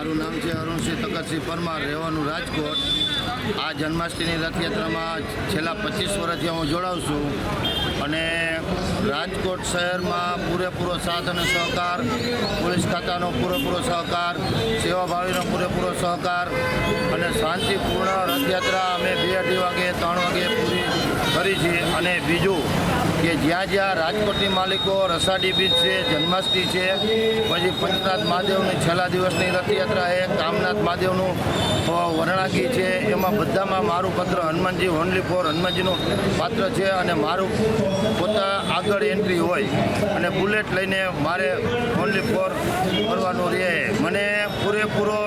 મારું નામ છે અરુણસિંહ તકતસિંહ પરમાર, રહેવાનું રાજકોટ। આ જન્માષ્ટમીની રથયાત્રામાં છેલ્લા 25 વર્ષથી હું જોડાઉં છું અને રાજકોટ શહેરમાં પૂરેપૂરો સાથ અને સહકાર, પોલીસ ખાતાનો પૂરેપૂરો સહકાર, સેવાભાવીનો પૂરેપૂરો સહકાર અને શાંતિપૂર્ણ રથયાત્રા અમે 2-2:30 વાગે 3 વાગે પૂરી કરી છે। અને બીજું કે જ્યાં જ્યાં રાજકોટની માલિકો રસાડી બીજ છે, જન્માષ્ટમી છે, પછી પંચનાથ મહાદેવની છેલ્લા દિવસની રથયાત્રા છે, કામનાથ મહાદેવનું વરણાગી છે, એમાં બધામાં મારું પત્ર હનુમાનજી ઓનલી ફોર હનુમાનજીનું પાત્ર છે અને મારું પોતા આગળ એન્ટ્રી હોય અને બુલેટ લઈને મારે ઓનલી ફોર કરવાનું રહે। મને પૂરેપૂરો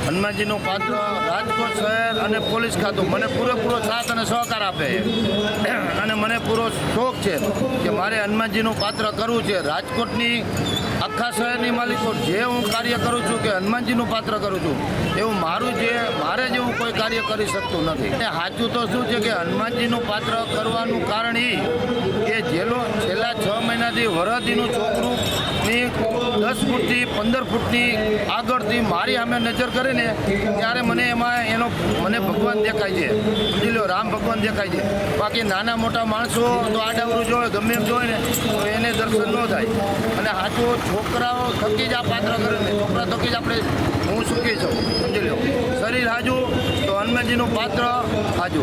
હનુમાનજીનું પાત્ર રાજકોટ શહેર અને પોલીસ ખાતું મને પૂરેપૂરો સાથ અને સહકાર આપે અને મને પૂરો શોખ છે કે મારે હનુમાનજીનું પાત્ર કરવું છે। રાજકોટની આખા શહેરની માલિકો જે હું કાર્ય કરું છું કે હનુમાનજીનું પાત્ર કરું છું એવું મારે જેવું કોઈ કાર્ય કરી શકતું નથી। અને સાચું તો શું છે કે હનુમાનજીનું પાત્ર કરવાનું કારણ એ કે છેલ્લા 6 મહિનાથી વરદીનું છોકરુંની 10 ફૂટથી 15 ફૂટની આગળથી મારી સામે નજર કરીને ત્યારે મને ભગવાન દેખાય છે, સમજી લો રામ ભગવાન દેખાય છે। બાકી નાના મોટા માણસો તો આડાવરું જોવે ગમે એમ જોવે ને તો એને દર્શન ન થાય અને સાચું છોકરાઓ થકી જ આ પાત્ર કરે ને છોકરા થકી જ હું સુખી છું, સમજી લો। શરીર હાજુ તો હનુમાનજીનું પાત્ર હાજુ।